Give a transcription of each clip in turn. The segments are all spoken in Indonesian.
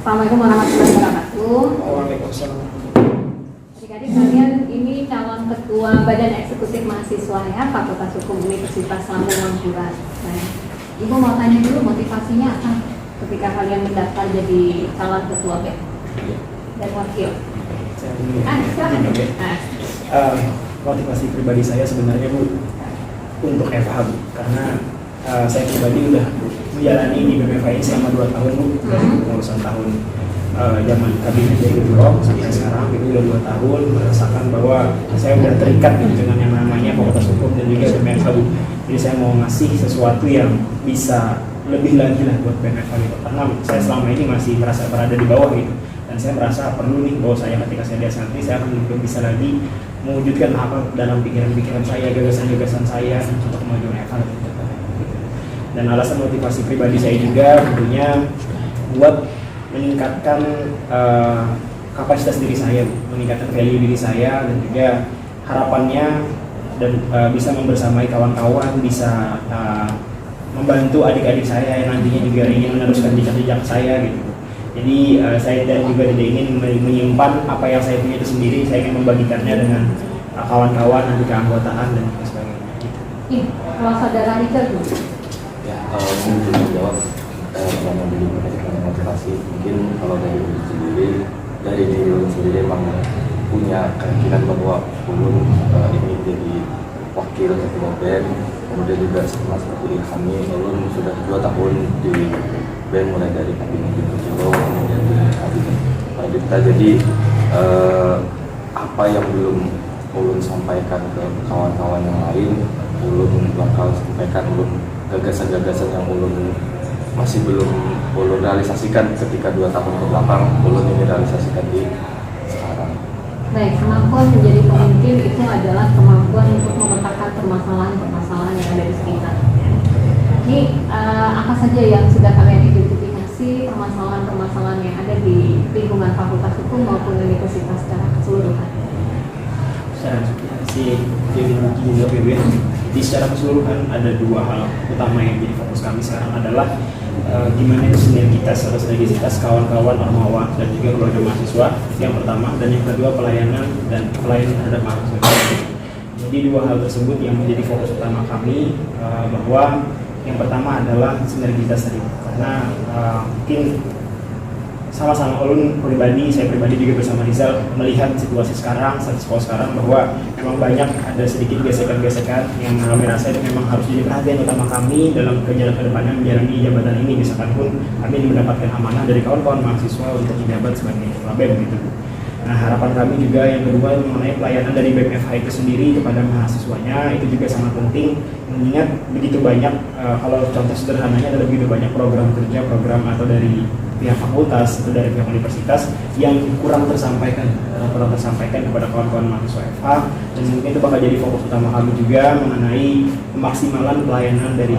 Assalamualaikum warahmatullahi wabarakatuh. Waalaikumsalam. Adik-adik kalian ini calon ketua Badan Eksekutif Mahasiswa ya, Fakultas Hukum Universitas Lambung Mangkurat. Nah, Ibu mau tanya dulu motivasinya apa ketika kalian mendaftar jadi calon ketua BEM dan wakil? Silakan. Motivasi pribadi saya sebenarnya Bu untuk FH Bu, karena saya pribadi udah menjalani di BMFH ini selama 2 tahun Bu, dari pengurusan tahun zaman kabinet dari Bulog sampai sekarang itu udah 2 tahun, merasakan bahwa saya udah terikat gitu dengan yang namanya Fakultas Hukum dan juga BMFH Bu. Jadi saya mau ngasih sesuatu yang bisa lebih lagi lah buat BMFH gitu, karena saya selama ini masih merasa berada di bawah gitu, dan saya merasa perlu nih bahwa saya ketika saya lihat nanti saya akan lebih bisa lagi mewujudkan apa dalam pikiran-pikiran saya, gagasan-gagasan saya untuk kemajuan FH gitu. Dan alasan motivasi pribadi saya juga tentunya buat meningkatkan kapasitas diri saya, meningkatkan value diri saya, dan juga harapannya dan bisa membersamai kawan-kawan, bisa membantu adik-adik saya yang nantinya juga ingin meneruskan jejak-jejak saya gitu. Jadi saya dan juga tidak ingin menyimpan apa yang saya punya itu sendiri, saya ingin membagikannya dengan kawan-kawan, nanti keanggotaan dan sebagainya gitu. Kalau saudara Richard Bu? Ya, kalau mungkin menjawab pertanyaan dulu mengenai motivasi, mungkin kalau dari diri Ulun sendiri emang punya keyakinan bahwa Ulun ingin jadi wakil ketua BEM, kemudian juga sama seperti kami, Ulun sudah 2 tahun di BEM mulai dari kabinet Jero kemudian di kabinet Pradipta. Jadi apa yang belum Ulun sampaikan ke kawan-kawan yang lain, Ulun bakal sampaikan gagasan-gagasan yang Ulun masih belum Ulun realisasikan ketika 2 tahun ke belakang, Ulun ini realisasikan di sekarang. Baik, kemampuan menjadi pemimpin itu adalah kemampuan untuk memetakan permasalahan-permasalahan yang ada di sekitar. Ini apa saja yang sudah kalian identifikasi permasalahan-permasalahan yang ada di lingkungan Fakultas Hukum maupun universitas secara keseluruhan? Jadi secara keseluruhan ada 2 hal utama yang jadi fokus kami sekarang adalah gimana itu sinergitas atau sinergisitas kawan-kawan ormawa dan juga keluarga mahasiswa yang pertama, dan yang kedua pelayanan terhadap mahasiswa. Jadi 2 hal tersebut yang menjadi fokus utama kami, bahwa yang pertama adalah sinergitas tadi, karena mungkin sama-sama Ulun pribadi, saya pribadi juga bersama Rizal melihat situasi sekarang, status quo sekarang, bahwa memang banyak ada sedikit gesekan-gesekan yang kami rasa itu memang harus jadi perhatian utama kami dalam kejalan kedepannya menjalani jabatan ini, misalkan pun kami mendapatkan amanah dari kawan-kawan mahasiswa untuk menjabat sebagai ketua BEM gitu. Nah, harapan kami juga yang kedua mengenai pelayanan dari BMFH itu sendiri kepada mahasiswanya itu juga sangat penting, mengingat begitu banyak kalau contoh sederhananya ada begitu banyak program kerja, program atau dari pihak fakultas atau dari pihak universitas yang kurang tersampaikan kepada kawan-kawan mahasiswa FH, dan mungkin itu bakal jadi fokus utama kami juga mengenai pemaksimalan pelayanan dari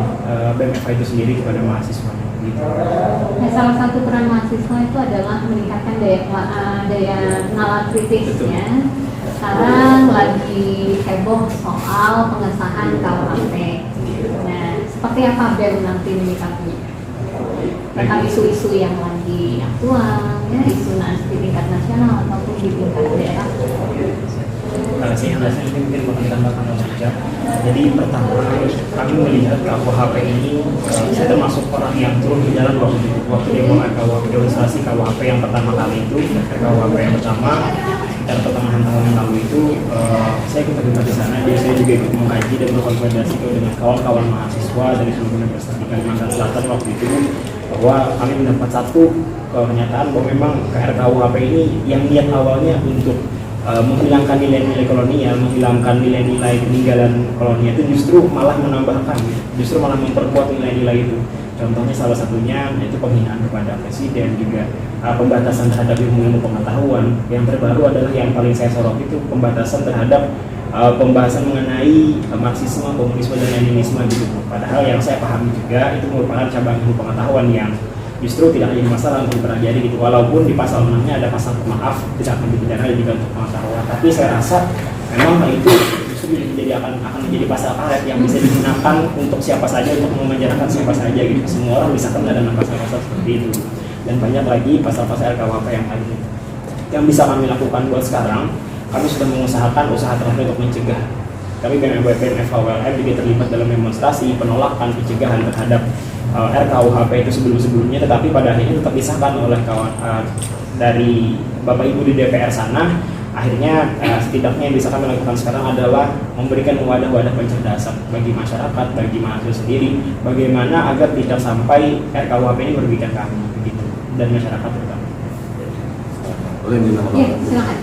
BMFH itu sendiri kepada mahasiswanya. Gitu. Nah, salah satu peran mahasiswa itu adalah meningkatkan daya nalar kritisnya. Sekarang lagi heboh soal pengesahan KUHP. Nah, seperti apa BEM nanti menyikapinya? Tentang isu-isu yang lagi aktual, ya, isu di tingkat nasional ataupun di tingkat daerah. Saya ini mungkin bakal ditambahkan saja. Jadi pertama, kami melihat KUHP ini, saya termasuk orang yang turun ke jalan waktu demo demonstrasi KUHP yang pertama kali itu, KUHP yang pertama sekitar pertengahan tahun yang lalu itu, saya ikut terlibat di sana. Jadi saya juga ikut mengkaji dan berkonfrontasi dengan kawan-kawan mahasiswa dari seluruh universitas di Kalimantan Selatan waktu itu, bahwa kami mendapat satu kenyataan bahwa memang KRKUHP ini yang niat awalnya untuk menghilangkan nilai-nilai kolonial, menghilangkan nilai-nilai peninggalan kolonial itu justru malah menambahkan, justru malah memperkuat nilai-nilai itu. Contohnya salah satunya yaitu penghinaan kepada presiden, juga pembatasan terhadap ilmu pengetahuan. Yang terbaru adalah yang paling saya sorot itu pembatasan terhadap pembahasan mengenai Marxisme, komunisme, dan Leninisme gitu. Padahal yang saya pahami juga itu merupakan cabang ilmu pengetahuan yang justru tidak jadi masalah untuk dipelajari gitu, walaupun di pasal 6-nya ada pasal pemaaf tidak akan dipidana juga untuk pengetahuan. Tapi saya rasa memang hal itu justru akan menjadi pasal karet yang bisa digunakan untuk siapa saja, untuk memenjarakan siapa saja gitu. Semua orang bisa kena dengan pasal-pasal seperti itu. dan banyak lagi pasal-pasal RKUHP yang lain. Yang bisa kami lakukan buat sekarang, kami sudah mengusahakan usaha terakhir untuk mencegah. Kami BMFHWLM juga terlibat dalam demonstrasi, penolakan, pencegahan terhadap RKUHP itu sebelum-sebelumnya, tetapi pada akhirnya tetap disahkan oleh kawan dari Bapak Ibu di DPR sana. Akhirnya setidaknya yang bisa kami lakukan sekarang adalah memberikan wadah-wadah pencerdasan bagi masyarakat, bagi mahasiswa sendiri, bagaimana agar tidak sampai RKUHP ini merugikan kami begitu dan masyarakat terutama. Boleh minta Iya, silakan.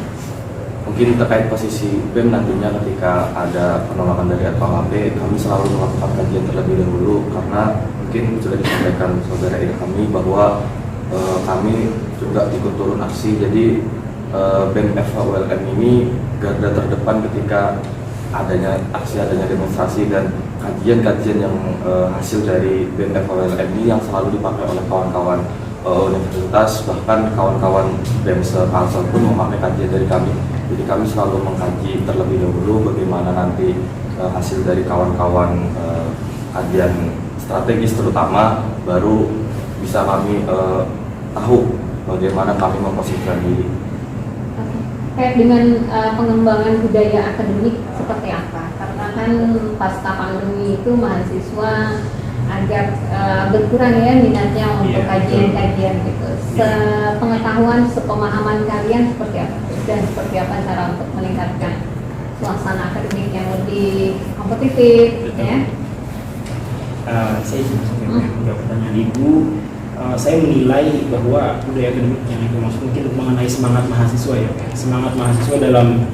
Mungkin terkait posisi BEM nantinya ketika ada penolakan dari RKUHP, kami selalu melakukan kajian terlebih dahulu karena mungkin sudah disampaikan saudara Ida kami bahwa kami juga ikut turun aksi. Jadi BEM FHWLM ini garda terdepan ketika adanya aksi, adanya demonstrasi, dan kajian-kajian yang hasil dari BEM FHWLM ini yang selalu dipakai oleh kawan-kawan universitas, bahkan kawan-kawan BEM Kalsel pun memakai kajian dari kami. Jadi kami selalu mengkaji terlebih dahulu bagaimana nanti hasil dari kawan-kawan kajian strategis terutama, baru bisa kami tahu bagaimana kami memposisikan diri. Kayak dengan pengembangan budaya akademik seperti apa? Karena kan pasca pandemi itu mahasiswa agak berkurang ya minatnya untuk kajian-kajian gitu. Sepengetahuan, sepemahaman kalian seperti apa? Dan seperti apa cara untuk meningkatkan suasana akademik yang lebih kompetitif, ya? Saya menjawab pertanyaan Ibu. Saya menilai bahwa budaya akademik yang Ibu maksud mungkin mengenai semangat mahasiswa ya, semangat mahasiswa dalam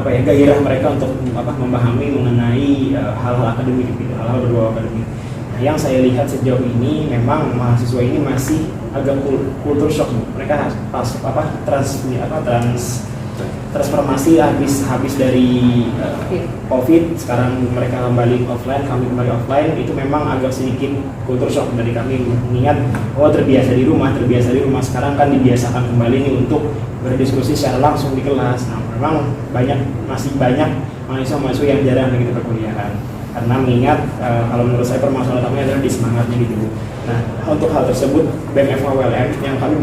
gairah mereka untuk memahami mengenai hal-hal akademik gitu, hal-hal berbau akademik. Nah, yang saya lihat sejauh ini memang mahasiswa ini masih agak kultur shock. Mereka transformasi habis dari COVID, sekarang mereka kembali offline, kami kembali offline. Itu memang agak sedikit kultur shock dari kami, mengingat terbiasa di rumah, sekarang kan dibiasakan kembali nih untuk berdiskusi secara langsung di kelas. Nah, memang masih banyak mahasiswa yang jarang lagi perkuliahan, karena mengingat kalau menurut saya permasalahan utamanya adalah di semangatnya gitu. Nah, untuk hal tersebut BEM FHWLM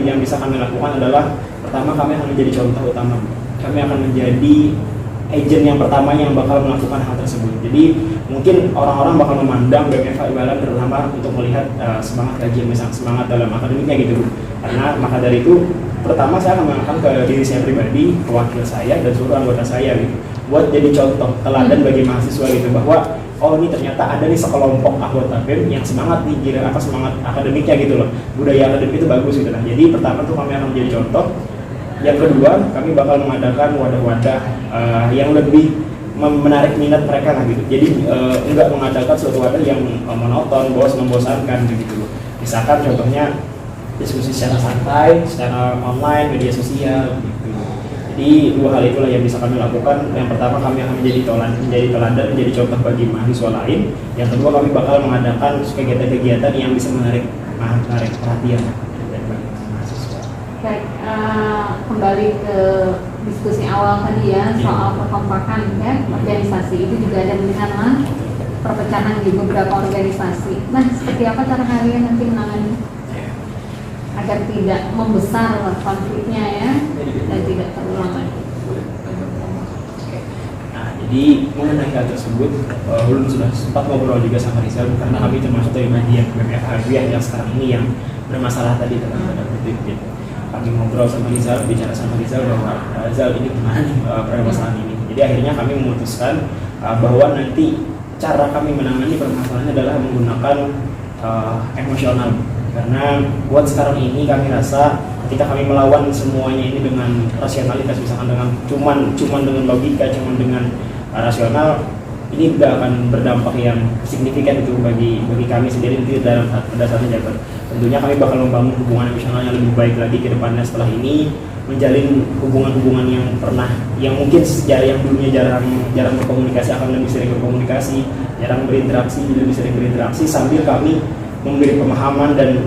yang bisa kami lakukan adalah, pertama kami akan menjadi contoh utama. Kami akan menjadi agent yang pertama yang bakal melakukan hal tersebut. Jadi mungkin orang-orang bakal memandang BEM FHWLM terutama untuk melihat semangat kajian, misalnya semangat dalam akademiknya gitu. Karena maka dari itu, pertama saya akan mengangkat ke diri saya pribadi, ke wakil saya dan seluruh anggota saya gitu, buat jadi contoh teladan bagi mahasiswa gitu, bahwa ini ternyata ada nih sekelompok anggota BEM yang semangat nih, semangat akademiknya gitu loh, budaya akademik itu bagus gitu lah. Jadi pertama tuh kami akan menjadi contoh. Yang kedua, kami bakal mengadakan wadah-wadah yang lebih menarik minat mereka lah gitu. Jadi enggak mengadakan suatu wadah yang monoton, membosankan gitu. Misalkan contohnya diskusi secara santai, secara online, media sosial gitu. Jadi dua hal itulah yang bisa kami lakukan. Yang pertama, kami akan menjadi teladan, menjadi contoh bagi mahasiswa lain. Yang kedua, kami bakal mengadakan kegiatan-kegiatan yang bisa menarik perhatian dari mahasiswa. Baik, kembali ke diskusi awal tadi ya, soal perkompakan ya, organisasi itu juga ada melihatlah perpecahan di beberapa organisasi. Nah, seperti apa cara kalian nanti menangani agar tidak membesar konfliknya ya, dan tidak terulang lagi? Nah, jadi mengenai hal tersebut, belum sudah sempat ngobrol juga sama Rizal, karena kami termasuk dari bagian BMFH yang sekarang ini yang bermasalah tadi dalam tanda kutip gitu. Kami ngobrol sama Rizal, bicara sama Rizal bahwa Rizal ini gimana nih permasalahan ini. Jadi akhirnya kami memutuskan bahwa nanti cara kami menangani permasalahannya adalah menggunakan emosional. Karena buat sekarang ini kami rasa ketika kami melawan semuanya ini dengan rasionalitas, misalkan dengan cuman dengan logika, cuman dengan rasional, ini tidak akan berdampak yang signifikan itu bagi kami sendiri nanti pada saat menjabat. Tentunya kami bakal membangun hubungan emosional yang lebih baik lagi ke depannya setelah ini, menjalin hubungan-hubungan yang mungkin yang dulunya jarang berkomunikasi akan lebih sering berkomunikasi, jarang berinteraksi lebih sering berinteraksi, sambil kami memberi pemahaman dan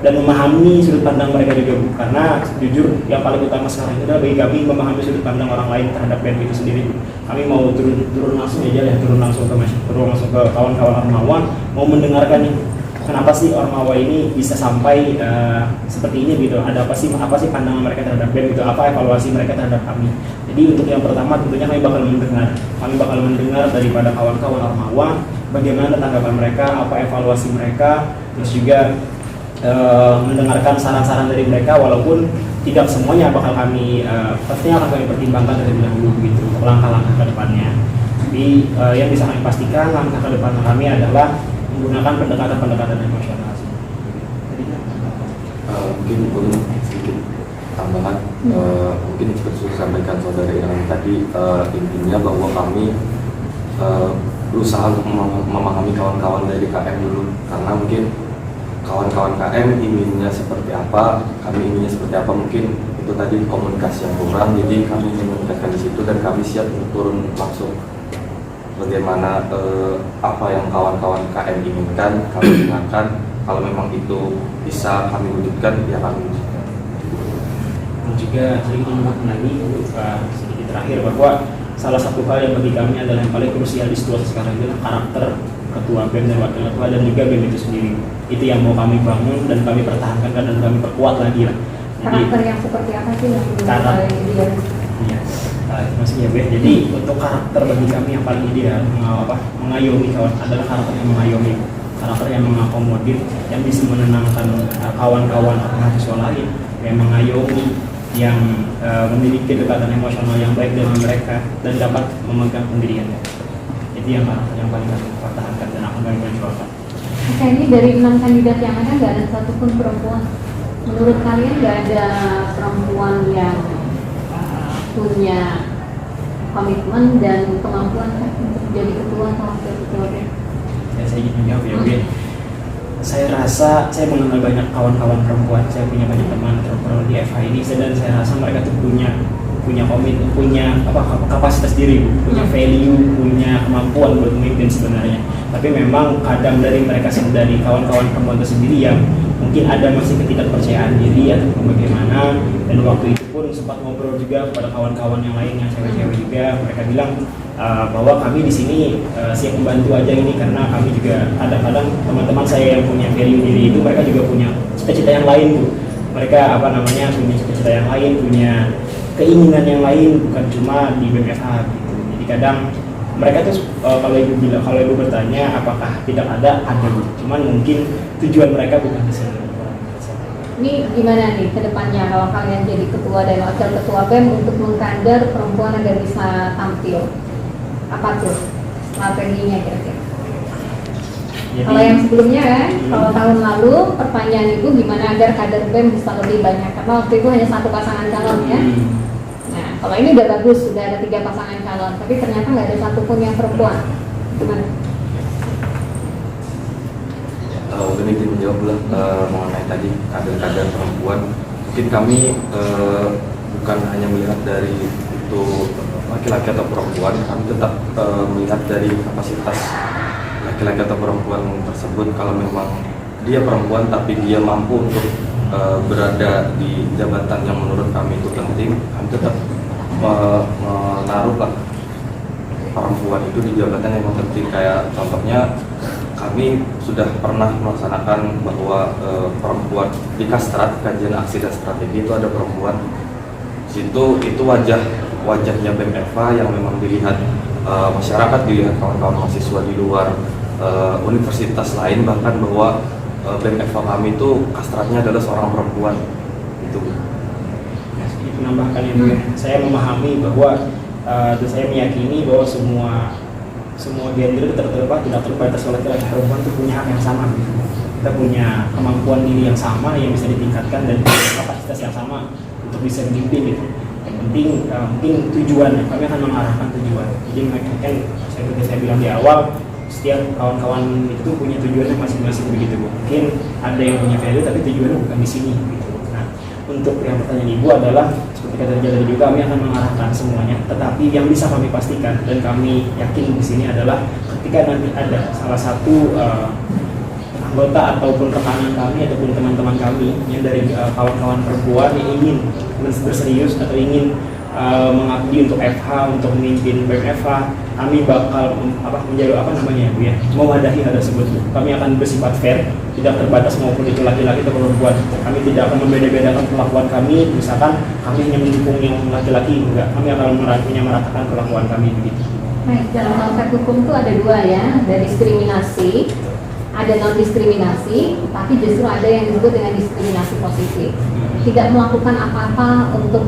memahami sudut pandang mereka juga, karena jujur yang paling utama sekarang itu adalah bagi kami memahami sudut pandang orang lain terhadap BEM itu sendiri. Kami mau turun langsung aja ya, turun langsung ke kawan-kawan Ormawa, mau mendengarkan nih kenapa sih Ormawa ini bisa sampai seperti ini gitu, ada apa sih pandangan mereka terhadap BEM gitu, apa evaluasi mereka terhadap kami. Jadi untuk yang pertama tentunya kami bakal mendengar daripada kawan-kawan Ormawa bagaimana tanggapan mereka, apa evaluasi mereka, terus juga mendengarkan saran-saran dari mereka, walaupun tidak semuanya bakal kami pastinya akan kami pertimbangkan terlebih dahulu gitu untuk langkah-langkah ke depannya. Jadi yang bisa kami pastikan langkah ke depan kami adalah menggunakan pendekatan-pendekatan emosional. Mungkin boleh sedikit tambahan, mungkin seperti sudah sampaikan saudara Irang tadi, intinya bahwa kami berusaha untuk memahami kawan-kawan dari KM dulu, karena mungkin kawan-kawan KM inginnya seperti apa, kami inginnya seperti apa, mungkin itu tadi komunikasi yang kurang, jadi kami ingin meningkatkan di situ dan kami siap untuk turun langsung. Bagaimana apa yang kawan-kawan KM inginkan, kami dengarkan. Kalau memang itu bisa kami wujudkan, ya kami wujudkan. Dan juga sedikit menambahkan lagi untuk sedikit terakhir bahwa salah satu hal yang bagi kami adalah yang paling krusial di situasi sekarang itu karakter ketua BEM dan wakil ketua dan juga BEM itu sendiri. Itu yang mau kami bangun dan kami pertahankan dan kami perkuat lagi lah. Karakter yang seperti apa sih yang ideal? Iya, maksudnya jadi untuk karakter bagi kami yang paling ideal mengayomi kawan adalah karakter yang mengayomi, karakter yang mengakomodir, yang bisa menenangkan kawan-kawan mahasiswa lain, yang mengayomi, yang memiliki kedekatan emosional yang baik dengan mereka dan dapat memegang pendiriannya. Itu yang karakter yang paling kami pertahankan dan akan kami perjuangkan. Oke, ini dari 6 kandidat yang ada nggak ada satupun perempuan. Menurut kalian nggak ada perempuan yang punya komitmen dan kemampuan untuk jadi ketua atau wakil ketua BEM? Ya, saya ingin menjawab ya, Bin. Saya rasa saya mengenal banyak kawan-kawan perempuan, saya punya banyak teman perempuan di FH ini, dan saya rasa mereka tuh punya komitmen, punya kapasitas diri, punya value, punya kemampuan buat memimpin sebenarnya. Tapi memang kadang dari mereka dari kawan-kawan perempuan itu sendiri yang mungkin ada masih ketidakpercayaan diri atau bagaimana, dan waktu itu pun sempat ngobrol juga kepada kawan-kawan yang lain yang cewek-cewek juga, mereka bilang bahwa kami di sini siap membantu aja ini karena kami juga kadang-kadang teman-teman saya yang punya value diri itu mereka juga punya cita-cita yang lain tuh, mereka punya cita-cita yang lain, punya keinginan yang lain, bukan cuma di BMFH gitu. Jadi kadang mereka tuh kalau ibu bertanya apakah tidak ada gitu. Cuman mungkin tujuan mereka bukan di sini. Ini gimana nih ke depannya kalau kalian jadi ketua dan wakil ketua BEM untuk mengkader perempuan agar bisa tampil? Apa tuh strateginya kira-kira? Kalau yang sebelumnya kan, kalau tahun lalu pertanyaan ibu gimana agar kader BEM bisa lebih banyak, karena waktu itu hanya satu pasangan calon ya. Nah, kalau ini udah bagus, sudah ada 3 pasangan calon, tapi ternyata nggak ada satupun yang perempuan. Gimana? Udah nih menjawab mengenai tadi kader-kader perempuan. Mungkin kami bukan hanya melihat dari itu laki-laki atau perempuan, kami tetap melihat dari kapasitas laki-laki atau perempuan tersebut. Kalau memang dia perempuan tapi dia mampu untuk berada di jabatan yang menurut kami itu penting, kami tetap menaruh perempuan itu di jabatan yang penting. Kayak contohnya kami sudah pernah melaksanakan bahwa perempuan di Kastrat, kajian aksi dan strategi itu ada perempuan. Situ itu wajahnya BMFH yang memang dilihat masyarakat, dilihat kawan-kawan mahasiswa di luar universitas lain, bahkan bahwa BMFH kami itu Kastratnya adalah seorang perempuan. Itu. Ya, sedikit menambahkan ini, saya memahami bahwa saya meyakini bahwa semua gender tidak terbatas oleh laki-laki, perempuan itu punya hak yang sama gitu. Kita punya kemampuan diri yang sama yang bisa ditingkatkan dan kapasitas yang sama untuk bisa memimpin gitu. Yang penting mungkin tujuan, kami akan mengarahkan tujuan. Jadi kan seperti saya bilang di awal, setiap kawan-kawan itu punya tujuannya masing-masing begitu Bu. Mungkin ada yang punya value tapi tujuannya bukan di sini gitu. Nah, untuk yang pertanyaan Ibu adalah seperti kata tadi juga, kami akan mengarahkan semuanya, tetapi yang bisa kami pastikan dan kami yakin di sini adalah ketika nanti ada salah satu anggota ataupun rekanan kami ataupun teman-teman kami yang dari kawan-kawan perempuan yang ingin berserius atau ingin mengabdi untuk FH, untuk memimpin BEM-FH, kami bakal menjadi Bu ya, mewadahi hal tersebut. Kami akan bersifat fair, tidak terbatas maupun itu laki-laki atau perempuan. Kami tidak akan membeda-bedakan perlakuan kami, misalkan kami hanya mendukung yang laki-laki, enggak, kami akan menyamaratakan perlakuan kami begitu. Baik, dalam konsep hukum itu ada dua ya, ada diskriminasi, ada non diskriminasi, tapi justru ada yang disebut dengan diskriminasi positif. Tidak melakukan apa-apa untuk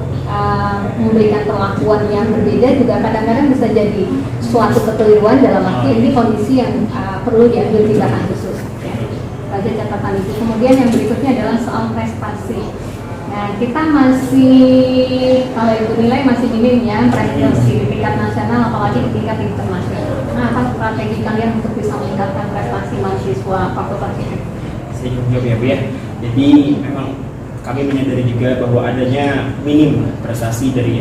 memberikan perlakuan yang berbeda juga kadang-kadang bisa jadi suatu kekeliruan dalam arti ini kondisi yang perlu diambil tindakan khusus. Ya. Baca catatan itu. Kemudian yang berikutnya adalah soal prestasi. Nah, kita masih, kalau itu nilai masih minim ya, prestasi di tingkat nasional apalagi di tingkat internasional. Nah, apa strategi kalian untuk bisa meningkatkan prestasi mahasiswa fakultas ini? Saya jawab ya Bu ya. Jadi memang kami menyadari juga bahwa adanya minim prestasi dari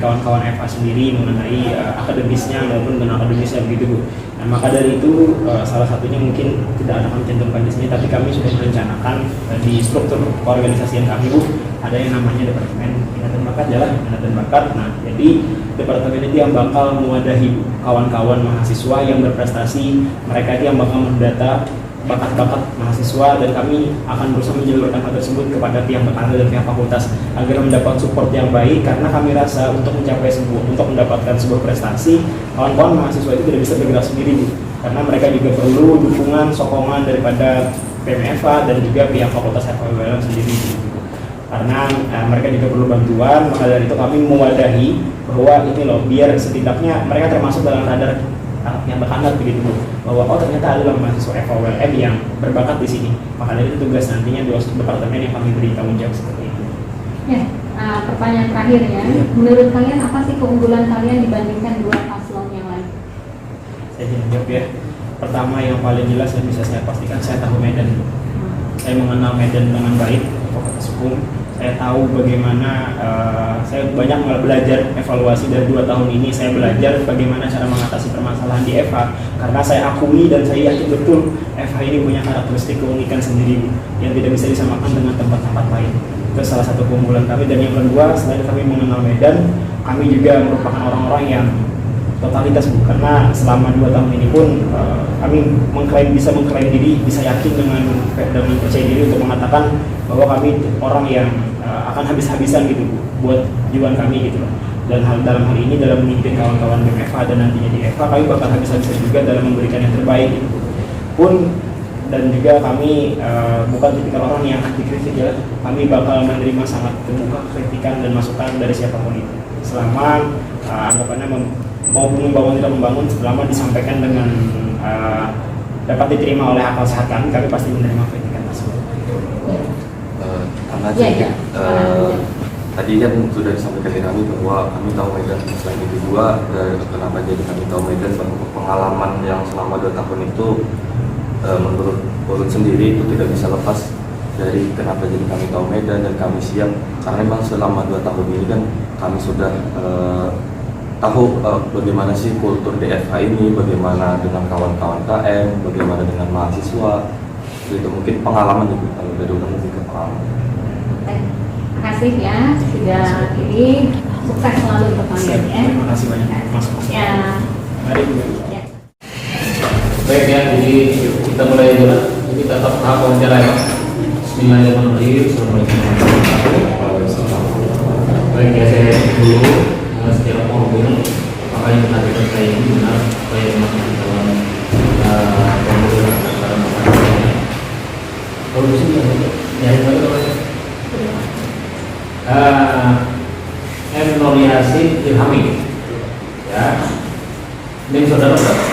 kawan-kawan FH sendiri mengenai akademisnya maupun non-akademisnya begitu Bu. Nah, maka dari itu salah satunya mungkin tidak ada kami cantumkan di sini, tapi kami sudah merencanakan di struktur keorganisasian kami Bu, ada yang namanya Departemen Minat dan Bakat Minat dan Bakat. Nah, jadi departemen itu yang bakal mewadahi kawan-kawan mahasiswa yang berprestasi, mereka yang bakal mendata bakat-bakat mahasiswa, dan kami akan berusaha menjalurkan hal tersebut kepada pihak berkarir dan pihak fakultas agar mendapat support yang baik, karena kami rasa untuk mendapatkan sebuah prestasi, kawan-kawan mahasiswa itu tidak bisa bergerak sendiri Bu, karena mereka juga perlu dukungan, sokongan daripada PMFA dan juga pihak fakultas FHULM sendiri karena mereka juga perlu bantuan. Maka dari itu kami mewadahi bahwa ini loh, biar setidaknya mereka termasuk dalam radar yang berkandat begitu Bu, bahwa ternyata ada mahasiswa FHULM yang berbakat di sini. Maka dari itu tugas nantinya dua departemen yang kami beri tanggung jawab seperti itu. Ya, pertanyaan terakhir ya. Menurut kalian apa sih keunggulan kalian dibandingkan dua paslon yang lain? Saya jawab ya. Pertama yang paling jelas yang bisa saya pastikan, saya tahu Medan. Saya mengenal Medan dengan baik, fakultas hukum. Saya tahu bagaimana, saya banyak belajar evaluasi dari 2 tahun ini. Saya belajar bagaimana cara mengatasi permasalahan di FH, karena saya akui dan saya yakin betul FH ini punya karakteristik keunikan sendiri yang tidak bisa disamakan dengan tempat-tempat lain. Itu salah satu keunggulan kami. Dan yang kedua, selain kami mengenal Medan, kami juga merupakan orang-orang yang totalitas Bu, karena selama 2 tahun ini pun kami bisa mengklaim diri, bisa yakin dengan percaya diri untuk mengatakan bahwa kami orang yang akan habis-habisan gitu Bu, buat jualan kami gitu loh. Dan dalam hal ini dalam memimpin kawan-kawan BEM-FH dan nantinya di FH, kami bakal habis-habisan juga dalam memberikan yang terbaik gitu pun. Dan juga kami bukan tipikal orang yang anti kritik ya, kami bakal menerima sangat terbuka kritikan dan masukan dari siapapun itu, selama anggapannya mau membangun tidak membangun, selama disampaikan dengan dapat diterima oleh akal sehat kami pasti menerima kritikan tersebut. Karena tadi kan sudah disampaikan di kami bahwa kami tahu Medan, selain itu juga kenapa jadi kami tahu Medan, bahwa pengalaman yang selama 2 tahun itu menurut Ulun sendiri itu tidak bisa lepas dari kenapa jadi kami tahu Medan, dan kami siap karena memang selama 2 tahun ini kan kami sudah tahu bagaimana sih kultur DFH ini, bagaimana dengan kawan-kawan KM, bagaimana dengan mahasiswa. Itu mungkin pengalaman itu, kalau dari Ulun lebih ke pengalaman. Terima kasih ya, sudah ini sukses selalu untuk kalian ya. Terima kasih banyak Mas. Ya. Mari Bu. Ya. Baik ya, jadi kita mulai dulu. Jadi kita tetap tahap wawancara ya. Bismillahirrahmanirrahim. Assalamualaikum warahmatullahi wabarakatuh. Baik ya, saya dulu secara mobil, maka yang menarikkan saya ini benar saya masuk di dalam pembuatan antara masyarakat. Kalau di sini ya nominasi Ilhami ya. Ini saudara berapa?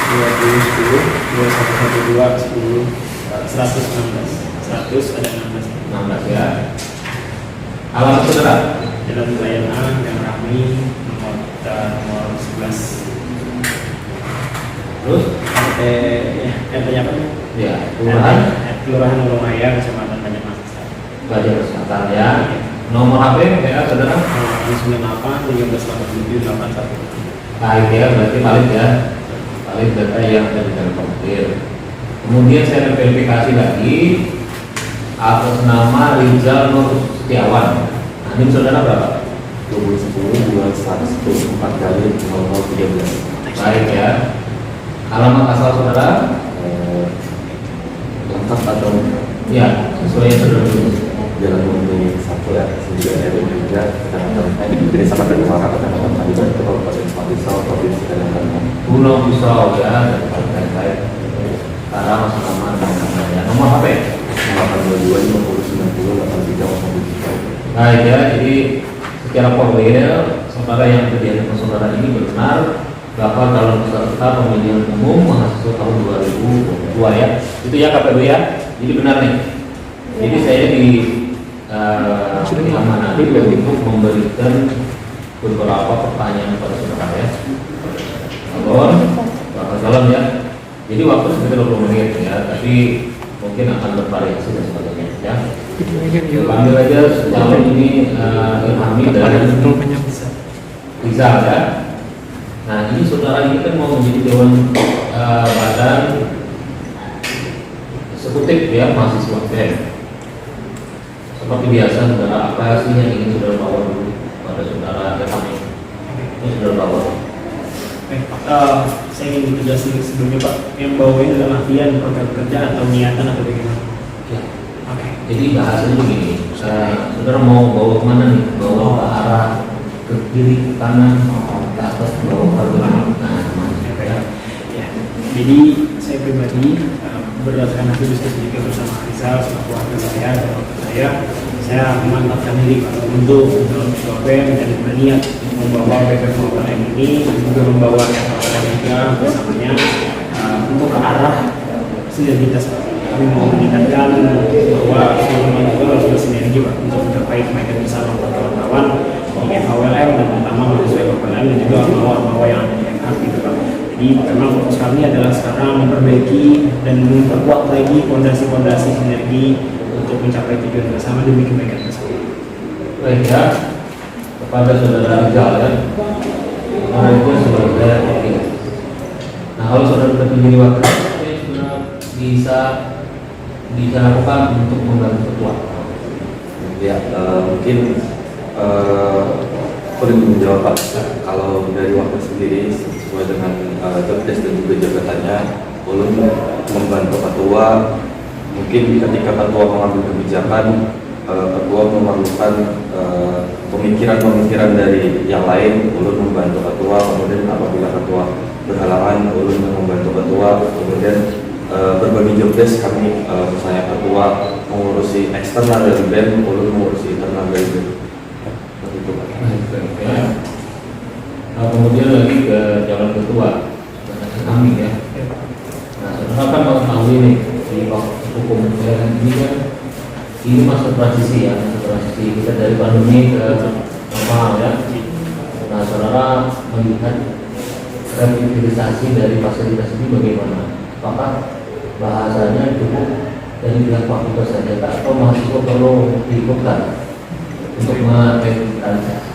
2010, 2112, 10, 116, 100 ada 16 ya. Alamat saudara? Jalan Wilayah A, yang Rahmi, nomor 11. Terus? RT-nya apa? Ya, kelurahan? Kelurahan Ulungraya, Kecamatan Banjarmasin. Selatan ya. Nomor HP ya saudara? 98 1387 81. Valid ya, berarti valid ya. Valid data yang dari Telkomsel. Kemudian saya verifikasi lagi atas nama Rizal Nur Setiawan. Nah, ini saudara berapa? 2010 21 kali 0013. Baik ya. Alamat asal saudara? Lengkap atau Ya, sesuai yang sudah ditulis. Jalan Bumi 1 ya, 9 RW 3, Kecamatan Desa Padang Kecamatan Kalimantan, Kabupaten Pisau, Provinsi Kalimantan. Pulau Pisau ya, dan terkait sekarang masih aman ya. Nomor HP 822 50 90 83 baik ya, jadi secara formal saudara yang terjadi dengan saudara ini benar bakal calon peserta pemilihan umum mahasiswa tahun 2022 ya, itu ya KPU ya, jadi benar nih. Jadi saya diamanati untuk memberikan beberapa pertanyaan kepada saudara ya. Alon, bakal calon ya. Jadi waktu sekitar 20 menit ya, tapi mungkin akan bervariasi dan sebagainya ya. Panggil aja calon ini Ilhami dan Rizal ya. Nah ini saudara ini kan mau menjadi dewan badan eksekutif ya mahasiswa BEM. Seperti biasa saudara, apa sih yang ingin saudara bawa dulu pada saudara Ilhami? Ini saudara bawa. Saya ingin menjelaskan sebelumnya Pak, yang bawa ini adalah latihan program kerja atau niatan atau bagaimana? Ya. Oke. Jadi bahasanya begini, saudara mau bawa kemana nih? Bawa ke arah ke kiri, ke kanan, ke atas, bawa ke bawah. Nah, ya. Ya. Jadi saya pribadi berdasarkan hasil diskusi juga bersama Rizal, sama keluarga saya, dan keluarga saya memantapkan diri Pak untuk dalam BEM dan berniat membawa BPM UKM ini juga membawa KPM juga bersamanya untuk ke arah sinergitas Pak. Kami mau meningkatkan bahwa teman-teman juga harus bersinergi Pak untuk mencapai kebaikan bersama kawan-kawan di FHWLM dan terutama mahasiswa FHWLM dan juga mahasiswa yang ada di MH gitu Pak. Jadi memang fokus kami adalah sekarang memperbaiki dan memperkuat lagi fondasi-fondasi sinergi untuk mencapai tujuan bersama demi kebaikan bersama. Baik ya, kepada saudara Rizal ya, saudara itu sebagai wakil. Nah kalau saudara terpilih wakil, saya sudah bisa lakukan untuk membantu ketua. Ya, mungkin perlu menjawab Pak. Kalau dari waktu sendiri sesuai dengan job desk dan juga jabatannya, ulun membantu ketua. Mungkin ketika ketua mengambil kebijakan, ketua memerlukan pemikiran-pemikiran dari yang lain, ulun membantu ketua. Kemudian apabila ketua berhalangan, ulun membantu ketua. Kemudian berbagi job desk kami, misalnya ketua mengurusi eksternal dari BEM, ulun mengurusi internal dari BEM. Begitu Pak. Nah, kemudian lagi ke calon ketua kami ya. Nah, saudara kan mengetahui nih di hukum ini kan ini masa transisi ya, masa transisi kita dari pandemi ke normal ya. Nah, saudara melihat revitalisasi dari fasilitas ini bagaimana? Apakah bahasanya cukup dari pihak fakultas saja atau mahasiswa perlu diikutkan untuk merevitalisasi?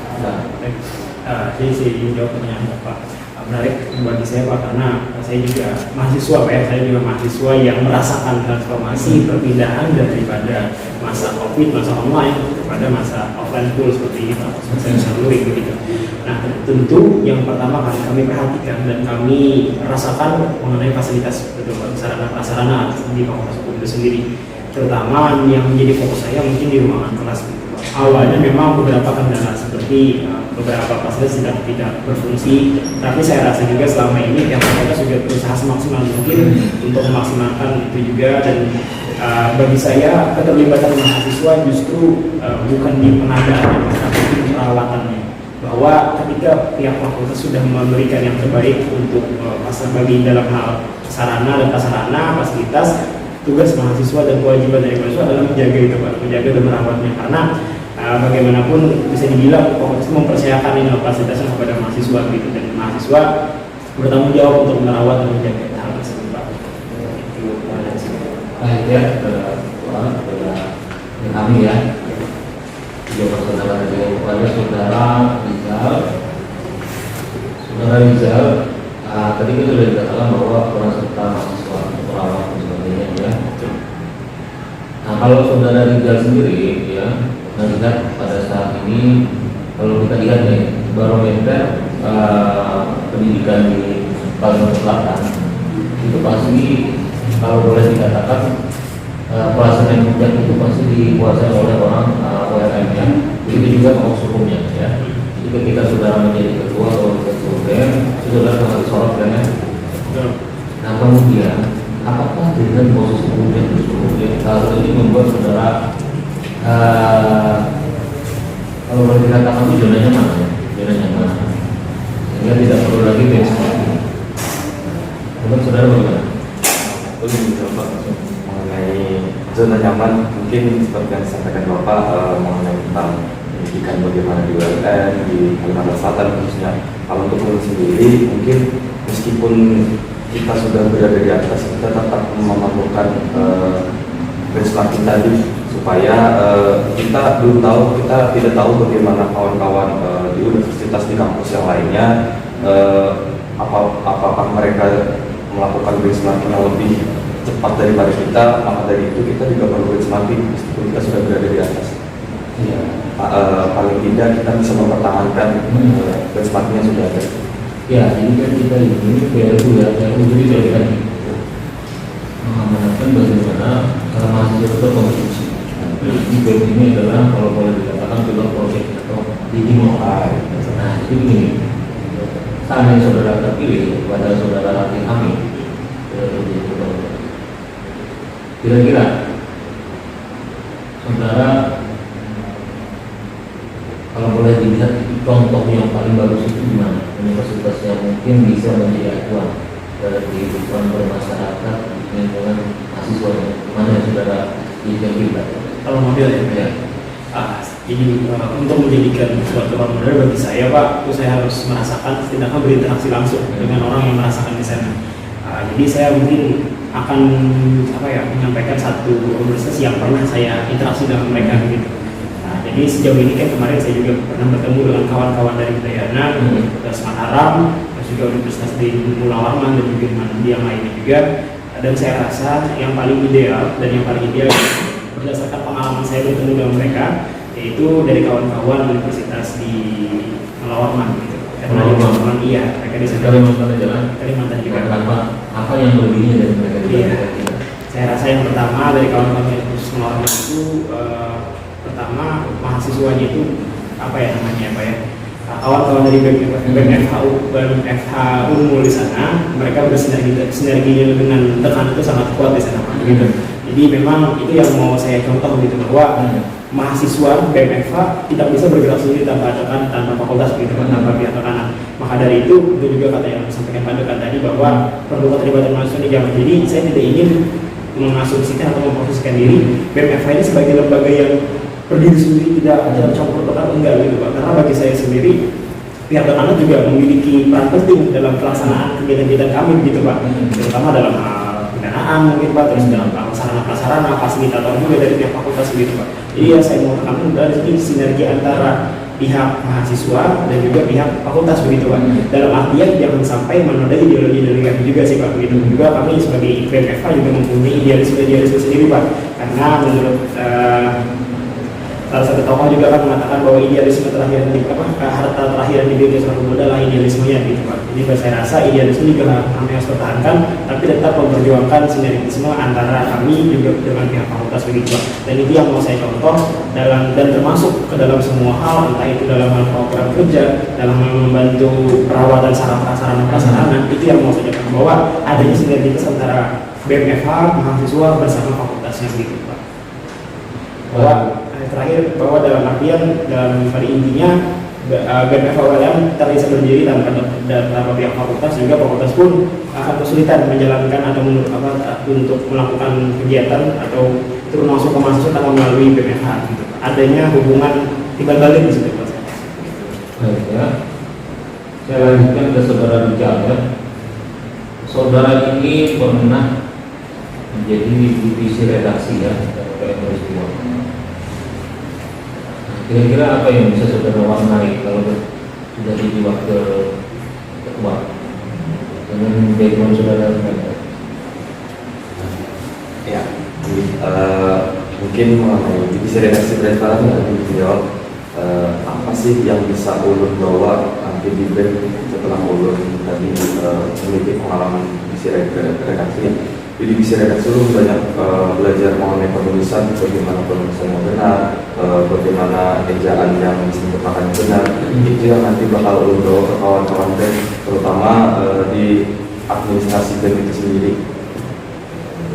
Jadi saya ingin jawab pertanyaan Bapak. Menarik bagi saya Pak, karena saya juga mahasiswa Pak ya, saya juga mahasiswa yang merasakan transformasi perpindahan daripada masa COVID, masa online kepada masa offline full seperti ini Pak, saya bisa luring begitu. Nah tentu yang pertama kami perhatikan dan kami rasakan mengenai fasilitas betul sarana-prasarana di Fakultas Hukum itu sendiri, terutama yang menjadi fokus saya mungkin di ruangan kelas gitu. Awalnya memang beberapa kendala seperti beberapa fasilitas tidak berfungsi, tapi saya rasa juga selama ini pihak fakultas juga berusaha semaksimal mungkin untuk memaksimalkan itu juga. Dan bagi saya keterlibatan mahasiswa justru bukan di pengadaan tapi di perawatannya, bahwa ketika pihak fakultas sudah memberikan yang terbaik untuk bagi dalam hal sarana dan prasarana fasilitas, tugas mahasiswa dan kewajiban dari mahasiswa adalah menjaga itu Pak, menjaga dan merawatnya, karena bagaimanapun bisa dibilang fakultas mempercayakan ini fasilitasnya kepada mahasiswa gitu, dan mahasiswa bertanggung jawab untuk merawat dan menjaga hal tersebut Pak. Baik ya, kami ya, juga saudara kepada saudara Rizal. Saudara Rizal, tadi kita sudah dikatakan bahwa peran serta mahasiswa untuk merawat dan sebagainya ya. Nah kalau saudara Rizal sendiri ya, melihat pada saat ini kalau kita lihat nih barometer pendidikan di Kalimantan Selatan itu pasti kalau boleh dikatakan pelaksanaan puncak itu pasti dikuasai oleh orang UMM-nya, itu juga mau hukumnya ya. Jadi ketika saudara menjadi ketua atau ketua saudara harus sorot kan ya. Nah kemudian apakah dengan posisi kemudian hal ini membuat saudara kalau boleh dikatakan itu zona nyaman ya, zona nyaman sehingga tidak perlu lagi benchmark. Menurut saudara bagaimana? Mengenai zona nyaman, mungkin seperti yang disampaikan Bapak mengenai tentang pendidikan bagaimana di UMN di Kalimantan Selatan khususnya. Kalau untuk Ulun sendiri, mungkin meskipun kita sudah berada di atas, kita tetap memerlukan benchmarking tadi supaya kita belum tahu, kita tidak tahu bagaimana kawan-kawan di universitas di kampus yang lainnya, apakah mereka melakukan benchmarking yang lebih cepat daripada kita. Maka dari itu kita juga perlu benchmarking meskipun kita sudah berada di atas. Ya, paling tidak kita bisa mempertahankan benchmarking yang sudah ada. Ya, jadi kan kita ini PLU ya, PLU jadi dari tadi mengamanatkan bagaimana mahasiswa berkompetisi. Ini PLU ini adalah kalau boleh dikatakan pilot project atau dimulai. Nah, jadi begini, seandainya saudara terpilih pada saudara latih kami, kira-kira saudara kalau boleh dilihat contoh yang paling bagus itu di mana? Universitas yang mungkin bisa menjadi acuan dari kehidupan bermasyarakat di lingkungan mahasiswa. Mana yang saudara ingin kita? Kalau mobil ya. Jadi untuk menjadikan suatu role model bagi saya Pak, itu saya harus merasakan setidaknya berinteraksi langsung dengan orang yang merasakan di sana. Jadi saya mungkin akan menyampaikan satu universitas yang pernah saya interaksi dengan mereka gitu. Jadi sejauh ini kan kemarin saya juga pernah bertemu dengan kawan-kawan dari Udayana, Mataram, juga Universitas di Mula Warman dan juga di yang lainnya juga. Dan saya rasa yang paling ideal berdasarkan pengalaman saya bertemu dengan mereka, yaitu dari kawan-kawan Universitas di Mula Warman gitu. Karena di Mula Warman mereka di sana. Kalimantan juga. Apa yang berbeda dari mereka? Iya. Saya rasa yang pertama dari kawan-kawan Universitas Mula Warman itu pertama mahasiswanya itu kawan-kawan dari BMFH Unmul di sana, mereka bersinerginya dengan rekan itu sangat kuat di sana gitu. Jadi memang itu yang mau saya contoh gitu, bahwa mahasiswa BMFH tidak bisa bergerak sendiri tanpa fakultas gitu, tanpa pihak tekanan. Maka dari itu juga kata yang disampaikan Pak Dekan tadi, bahwa perlu keterlibatan mahasiswa di zaman. Jadi saya tidak ingin mengasumsikan atau memposisikan diri BMFH ini sebagai lembaga yang berdiri sendiri, tidak ada campur tangan, enggak gitu Pak. Karena bagi saya sendiri pihak tekanan juga memiliki peran penting dalam pelaksanaan kegiatan-kegiatan kami gitu Pak, terutama dalam pendanaan mungkin Pak, terus dalam sarana-prasarana, fasilitator juga dari pihak fakultas gitu Pak. Jadi ya saya mau tekankan dari sini sinergi antara pihak mahasiswa dan juga pihak fakultas begitu Pak. Dalam artian jangan sampai menodai ideologi kami juga sih Pak begitu. Juga kami sebagai BMFH juga mempunyai idealisme sendiri Pak. Karena menurut salah satu tokoh juga kan mengatakan bahwa idealisme terakhir harta terakhir yang dimiliki suatu muda adalah idealismenya gitu Pak. Jadi saya rasa idealisme juga kami harus pertahankan, tapi tetap memperjuangkan sinergisme antara kami juga dengan pihak fakultas begitu Pak. Dan itu yang mau saya contoh dan termasuk ke dalam semua hal, entah itu dalam hal program kerja, dalam membantu perawatan sarana-prasarana, itu yang mau saya contoh, bahwa adanya sinergitas antara BMFH, mahasiswa bersama fakultasnya begitu Pak. Bahwa terakhir, bahwa dalam artian pada intinya BMFH ULM tak bisa berdiri tanpa pihak fakultas, juga fakultas pun akan kesulitan menjalankan atau untuk melakukan kegiatan atau termasuk ke mahasiswa tanpa melalui BMFH gitu. Adanya hubungan timbal balik di situ Pak. Baik ya, saya lanjutkan ke saudara Rijal ya. Saudara ini pernah menjadi divisi redaksi ya dari peristiwa. Kira-kira apa yang bisa saudara warnai kalau sudah jadi wakil ketua dengan background saudara? Ya, mungkin mengenai divisi redaksi berapa yang dijawab. apa sih yang bisa ulun bawa nanti di BEM setelah ulun tadi memiliki pengalaman divisi redaksi. Di divisi redaksi ulun banyak belajar mengenai penulisan, bagaimana penulisan yang benar, bagaimana ejaan yang disempurnakan yang benar. Itu yang nanti bakal ulun bawa ke kawan-kawan BEM, terutama di administrasi BEM itu sendiri.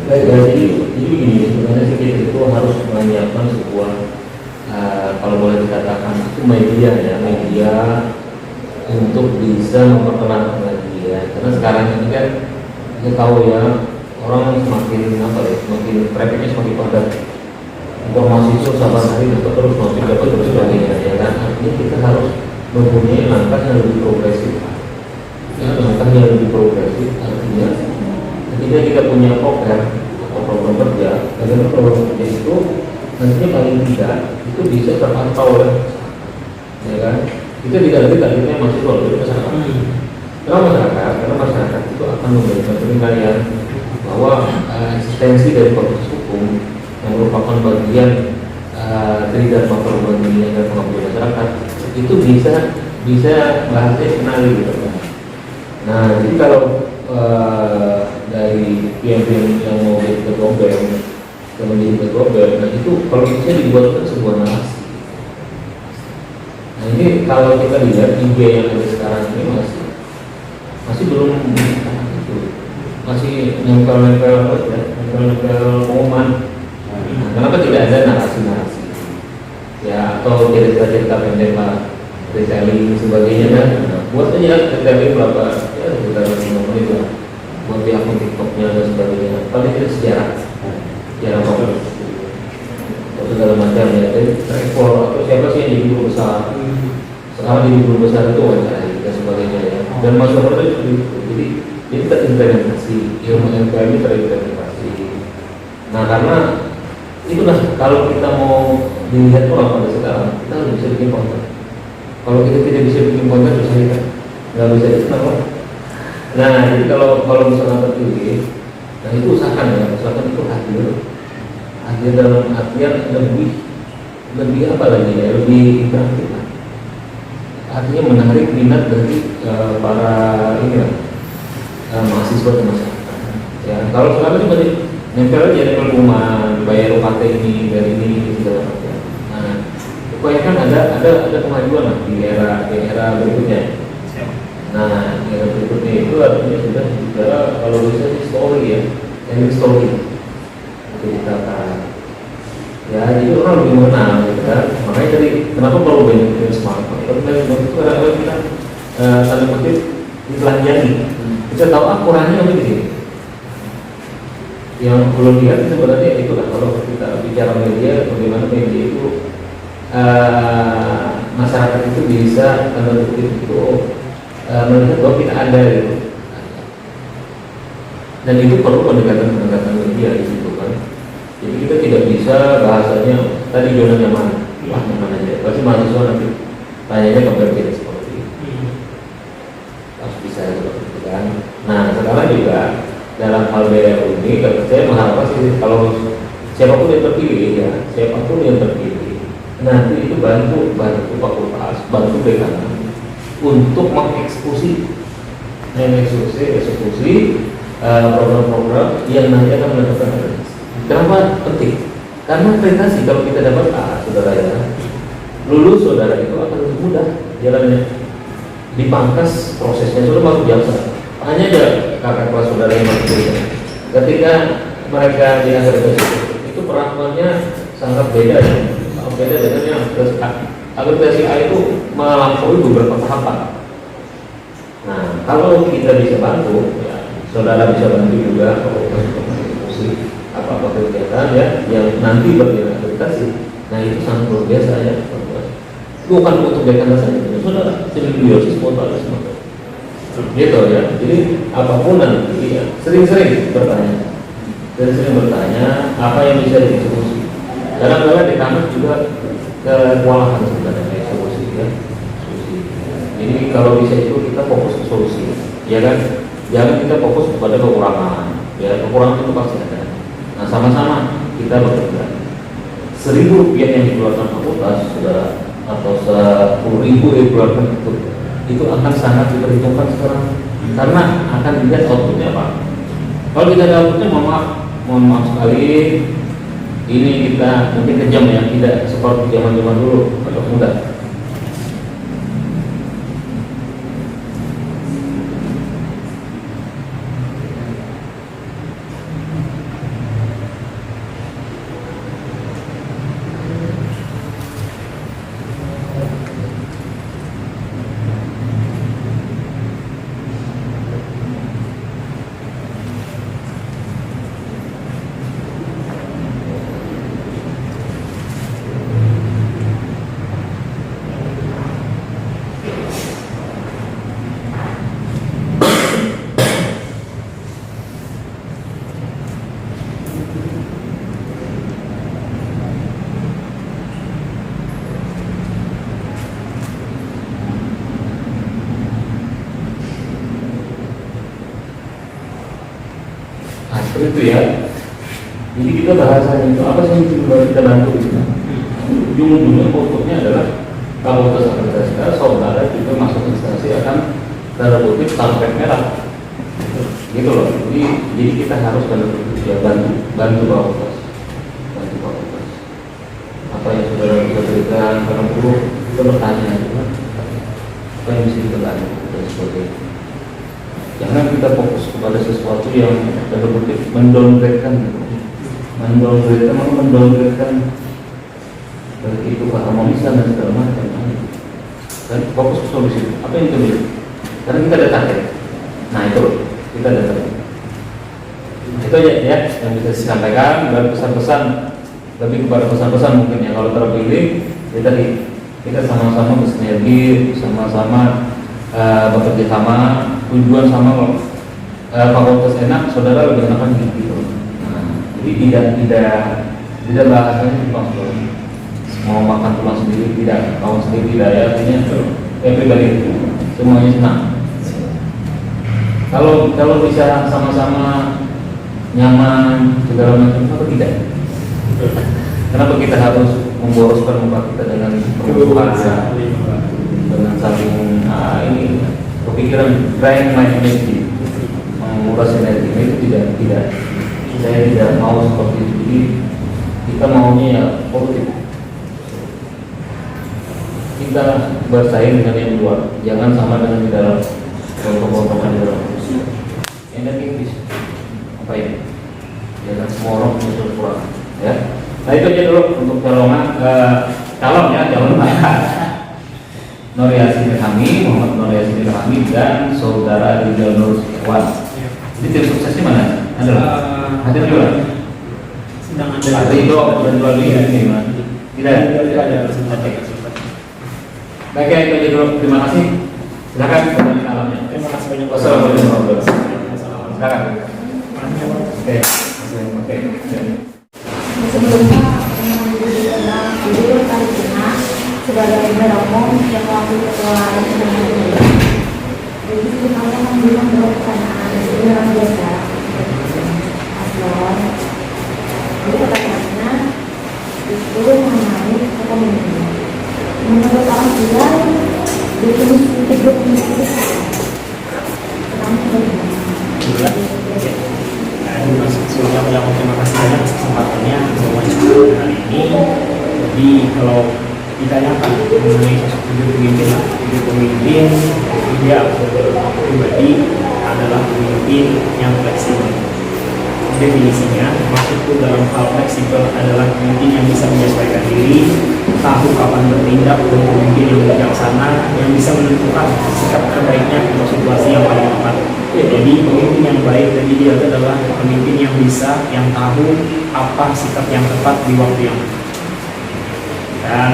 Baik, jadi begini, sebenarnya sih kita itu harus menyiapkan sebuah kalau boleh dikatakan itu media ya, media untuk bisa memperkenalkan media. Karena sekarang ini kan kita tahu ya, orang semakin apa ya, semakin trafficnya semakin padat, informasi itu sabar hari dapat terus terus sebagainya ya kan. Artinya kita harus mempunyai langkah yang lebih progresif. Ya, langkah yang lebih progresif artinya ketika kita punya program atau program kerja, bagaimana program kerja itu nantinya paling tidak itu bisa terpantau oleh ya kan. Kita tidak lagi targetnya mahasiswa dari masyarakat. Karena masyarakat itu akan memberikan penilaian bahwa eksistensi dari proses hukum yang merupakan bagian dari dharma perubahan dan pengabdian masyarakat itu bisa bahasanya kenali gitu. Nah, jadi kalau dari pihak-pihak yang mau jadi ketua BEM, yang menjadi ketua BEM, nah itu kalau bisa dibuatkan sebuah narasi. Nah ini kalau kita lihat IG yang ada sekarang ini masih belum itu, masih nempel-nempel pengumuman. Nah, kenapa tidak ada narasi-narasi? Ya atau cerita-cerita pendek lah, retelling sebagainya kan? Nah, buat aja retelling berapa ya sekitar 5 menit lah. Buat di akun TikToknya dan sebagainya. Paling tidak sejarah apa atau segala macam ya. Jadi rekor atau siapa sih yang jadi guru besar? Sekarang jadi guru besar itu wajar dan sebagainya ya. Dan masyarakat itu jadi terimplementasi, ilmu MPL ini terimplementasi. Nah karena itulah kalau kita mau dilihat orang pada sekarang kita harus bisa bikin konten. Kalau kita tidak bisa bikin konten bisa kita nggak bisa kenapa? Nah jadi kalau misalnya terpilih, nah itu usahakan itu hadir dalam artian lebih apa lagi ya, lebih interaktif lah. Artinya menarik minat dari para mahasiswa dan masyarakat. Ya kalau sekarang itu masih nempel aja nempel rumah, bayar UKT ini dari ini segala macam. Nah, kebanyakan ada kemajuan lah di era berikutnya. Nah, era berikutnya itu artinya sudah kalau bisa di story ya, yang story itu dikatakan. Ya, jadi orang lebih mengenal, gitu kan. Makanya tadi kenapa perlu banyak smartphone? Karena itu adalah kita tanda kutip ditelanjangi. Kita tahu kurangnya apa di sini. Yang perlu lihat sebenarnya itulah kalau kita bicara media, bagaimana media itu masyarakat itu bisa tanda kutip itu melihat bahwa kita ada gitu. Dan itu perlu pendekatan media gitu kan. Jadi kita tidak bisa bahasanya tadi zona nyaman, wah nyaman aja. Pasti mahasiswa nanti tanyanya ke tidak seperti itu. Harus bisa seperti itu kan. Nah sekarang juga dalam hal BLU ini, saya mengharapkan sih kalau siapapun yang terpilih, nanti itu bantu fakultas, bantu dekan untuk mengeksekusi program-program yang nanti akan mendapatkan akreditasi. Kenapa penting? Karena akreditasi kalau kita dapat saudara ya, lulus saudara itu akan lebih mudah jalannya. Dipangkas prosesnya sudah masuk biasa. Hanya aja kakak kelas saudara yang masuk kuliah. Ketika mereka di akreditasi itu perlakuannya sangat beda ya. Sangat beda dengan yang akreditasi A itu melampaui beberapa tahapan. Nah, kalau kita bisa bantu, ya, saudara bisa bantu juga kalau eksekusi apa kegiatan ya yang nanti bagian akreditasi. Nah itu sangat luar biasa ya. Bukan untuk dekan saja, saudara simbiosis mutualisme. Gitu ya. Jadi apapun nanti ya, sering-sering bertanya, apa yang bisa dieksekusi. Kadang-kadang di kampus juga kewalahan sebenarnya eksekusi ya. Jadi kalau bisa itu kita fokus ke solusi, ya kan? Jangan kita fokus kepada kekurangan. Ya kekurangan itu pasti ada. Nah sama-sama kita bekerja. 1.000 rupiah yang dikeluarkan fakultas sudah atau 10.000 dikeluarkan itu akan sangat diperhitungkan sekarang karena akan dilihat outputnya apa. Kalau kita ada outputnya, mohon maaf sekali, ini kita mungkin kejam ya, tidak seperti zaman dulu atau muda. Nah, seperti itu ya. Jadi kita bahasanya itu apa sih yang kita bantu gitu. Ujung-ujungnya pokoknya adalah kalau kita saudara juga masuk instansi akan tanda kutip karpet merah. Gitu loh. Jadi kita harus bantu fakultas. Apa yang saudara bisa berikan, karena perlu kita bertanya juga. Apa yang bisa kita tanya dan sebagainya. Jangan kita fokus kepada sesuatu yang tanda kutip mendowngrade-kan dari itu keharmonisan dan segala macam. Dan fokus ke solusi. Apa yang kita beli? Karena kita ada target. Nah itu kita ada target. Itu aja ya yang bisa disampaikan. Dan pesan-pesan lebih kepada pesan-pesan mungkin ya, kalau terpilih kita sama-sama bersinergi, sama-sama bekerja sama, tujuan sama. Kalau fakultas enak, saudara lebih enakan gitu. Nah, jadi tidak bahasanya cuma mau makan tulang sendiri tidak, kawan sendiri tidak ya, artinya pribadi semuanya senang. Kalau bisa sama-sama nyaman segala macam, apa tidak? Kenapa kita harus memboroskan muka kita dengan permukaan, dengan saling ini kepikiran brain mind energy, menguras energi itu tidak saya tidak mau seperti itu. Jadi kita maunya ya positif. Kita bersaing dengan yang di luar, jangan sama dengan di dalam kelompok-kelompokan di dalam. Energi apa ini? Jangan semua orang muncul kurang, ya. Nah itu aja dulu untuk calon Nur Yasin Ilhami, Muhammad Nur Yasin Ilhami dan Saudara Rizal Nur Setiawan. Jadi tim suksesnya mana? Ada juga. Sedang Ada itu dan dua ini mana? Tidak ada. Baik ya, itu aja dulu. Terima kasih. Silakan kembali ke alamnya. Terima kasih banyak. Wassalamualaikum warahmatullahi wabarakatuh. Silakan. Oke. Sebelumnya judul Palestina sebagai umum yang waktu ketua jadi sebenarnya membilang berkenaan dengan biasa paslon. Jadi pertanyaannya itu mengenai kepemimpinan. Menurut orang juga definisi hidup itu Sebelumnya mengucapkan terima kasih banyak kesempatannya semuanya hari ini. Jadi kalau ditanyakan mengenai sosok hidup pemimpin dia pribadi adalah pemimpin yang fleksibel. Definisinya maksudku dalam hal fleksibel adalah pemimpin yang bisa menyesuaikan diri, tahu kapan bertindak, dan pemimpin yang bijaksana yang bisa menentukan sikap terbaiknya untuk situasi yang paling tepat. Jadi pemimpin yang baik dan ideal adalah pemimpin yang bisa, yang tahu apa sikap yang tepat di waktu yang tepat. Dan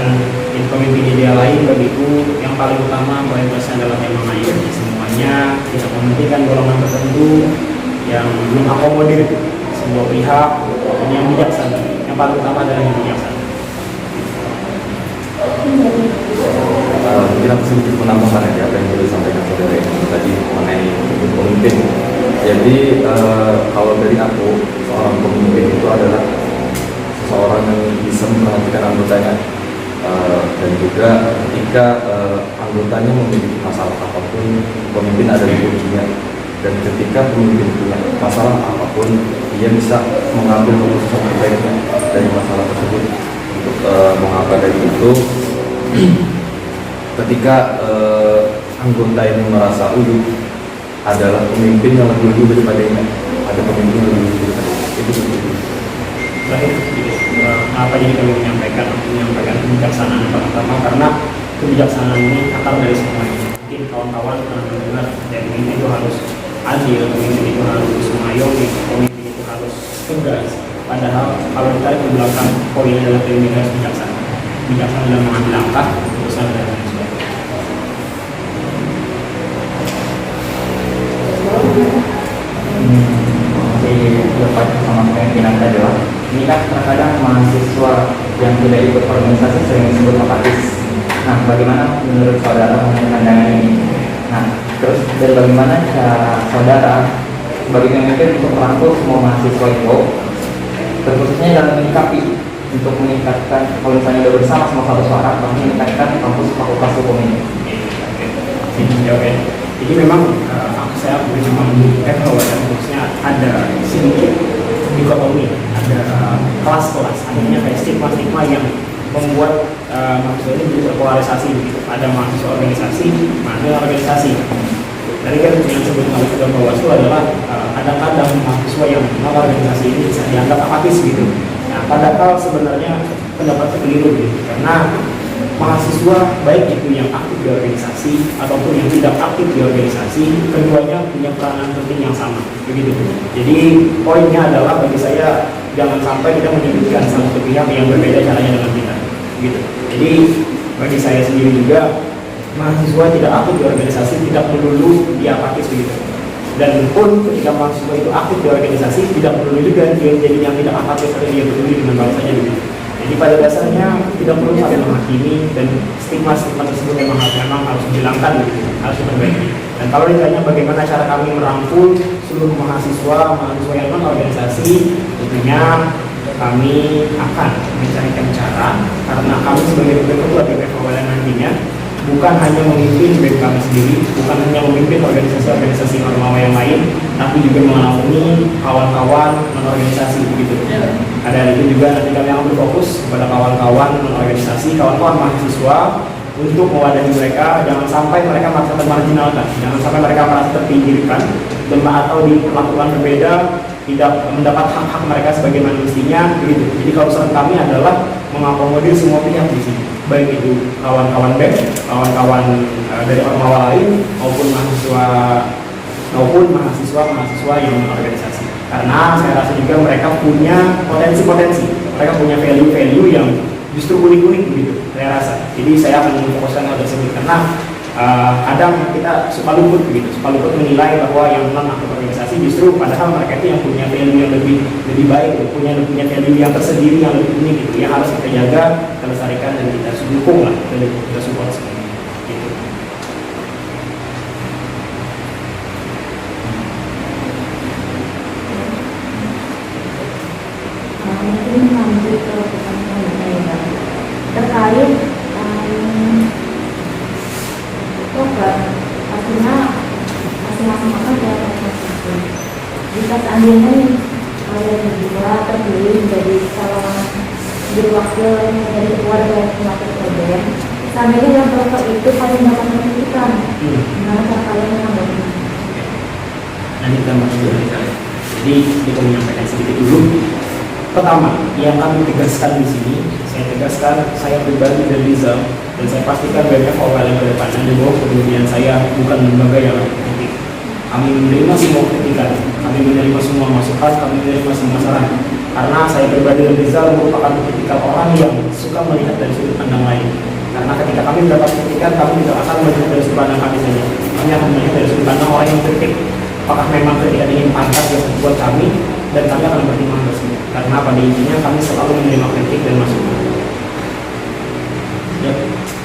pemimpin ideal lain bagiku yang paling utama kualitasnya adalah yang mengayomi semuanya, tidak mementingkan golongan tertentu yang belum akomodir semua pihak, dan yang bijaksana. Yang paling utama adalah yang bijaksana. Mungkin aku sedikit menambahkan aja apa yang sudah disampaikan saudara tadi mengenai pemimpin. Jadi kalau dari aku, seorang pemimpin itu adalah seseorang yang bisa memperhatikan anggotanya dan juga ketika anggotanya memiliki masalah apapun, pemimpin ada di kuncinya. Dan ketika pemimpin punya masalah apapun, dia bisa mengambil keputusan terbaiknya dari masalah tersebut. Untuk mengapa dari itu, ketika anggota ini merasa adalah pemimpin yang lebih dulu daripadanya, ada pemimpin yang lebih dulu daripadanya. Itu sebetulnya. Terakhir, apa jadi kami menyampaikan kebijaksanaan pertama, karena kebijaksanaan ini akar dari semuanya. Mungkin kawan-kawan pernah mendengar pemimpin itu harus adil, pemimpin itu harus mengayomi, pemimpin itu harus tegas. Padahal kalau kita ke belakang, poinnya adalah pemimpin harus bijaksana. Bijaksana dalam mengambil langkah, keputusan dan lain sebagainya. Masih lepas sama kemungkinan tadi lah. Ini kan terkadang mahasiswa yang tidak ikut organisasi sering disebut apatis. Nah, bagaimana menurut saudara mengenai pandangan ini? Nah, terus dari bagaimana cara saudara sebagai pemimpin untuk merangkul semua mahasiswa itu, terkhususnya dalam menyikapi untuk meningkatkan, kalau misalnya sudah bersama sama satu suara, bahkan meningkatkan kampus fakultas hukum ini. Oke. Jadi memang saya cuma menunjukkan bahwa khususnya ada sedikit dikotomi, ada kelas-kelas, akhirnya kayak stigma-stigma yang membuat mahasiswa ini jadi terpolarisasi begitu. Ada mahasiswa organisasi, mahasiswa organisasi. Tadi kan yang disebut oleh Ketua Bawaslu adalah kadang-kadang mahasiswa yang non organisasi ini bisa dianggap apatis gitu. Nah, padahal sebenarnya pendapatnya keliru gitu, karena mahasiswa baik itu yang aktif di organisasi ataupun yang tidak aktif di organisasi, keduanya punya peranan penting yang sama begitu. Jadi poinnya adalah bagi saya jangan sampai kita menyebutkan satu pihak yang berbeda caranya dengan kita gitu. Jadi bagi saya sendiri juga, mahasiswa tidak aktif di organisasi tidak melulu dia apatis begitu. Dan pun ketika mahasiswa itu aktif di organisasi tidak melulu juga dia jadi yang tidak apatis atau dia peduli dengan bangsanya begitu. Jadi pada dasarnya tidak perlu saling menghakimi, dan stigma-stigma tersebut memang harus dihilangkan, harus diperbaiki. Dan kalau ditanya bagaimana cara kami merangkul seluruh mahasiswa yang non organisasi, tentunya kami akan mencarikan cara, karena kami sebagai ketua DPF Kabupaten nantinya bukan hanya memimpin BEM kami sendiri, bukan hanya memimpin organisasi-organisasi normal yang lain, tapi juga mengayomi kawan-kawan non-organisasi begitu. Ada itu juga nanti kami akan berfokus kepada kawan-kawan non-organisasi, kawan-kawan mahasiswa untuk mewadahi mereka, jangan sampai mereka merasa termarginalkan, jangan sampai mereka merasa terpinggirkan, atau diperlakukan berbeda, tidak mendapat hak-hak mereka sebagaimana mestinya begitu. Jadi kalau saran kami adalah mengakomodir semua pihak di sini, baik itu kawan-kawan BEM, kawan-kawan dari ormawa lain, maupun mahasiswa yang organisasi. Karena saya rasa juga mereka punya potensi-potensi, mereka punya value-value yang justru unik-unik begitu, saya rasa. Jadi saya akan memfokuskan hal tersebut karena kadang kita suka luput menilai bahwa yang non aktif organisasi justru padahal mereka itu yang punya value yang lebih baik, punya value yang tersendiri yang lebih unik gitu, yang harus kita jaga, kita lestarikan dan kita dukung lah, kita support semuanya gitu. Mungkin lanjut ke pertanyaan saya terkait program, artinya masing-masing orang punya organisasi. Jika seandainya kalian berdua terpilih menjadi calon jadi wakil dari ketua dari wakil program, seandainya yang program itu kalian dapat menentukan, gimana cara kalian menanggapinya? Nanti kita masuk dari saya. Jadi kita menyampaikan sedikit dulu. Pertama, yang kami tegaskan di sini, saya pribadi dan Rizal, dan saya pastikan banyak orang ke depannya di bawah kemudian saya bukan lembaga yang kritik. Kami menerima semua kritikan, kami menerima semua masukan, kami menerima semua saran. Karena saya pribadi dan Rizal merupakan tipikal orang yang suka melihat dari sudut pandang lain. Karena ketika kami mendapat kritikan, kami tidak akan melihat dari sudut pandang kami saja. Kami akan melihat dari sudut pandang orang yang kritik. Apakah memang kritikan ini pantas buat kami, dan kami akan bertimbang tersebut. Karena pada intinya kami selalu menerima kritik dan masukan.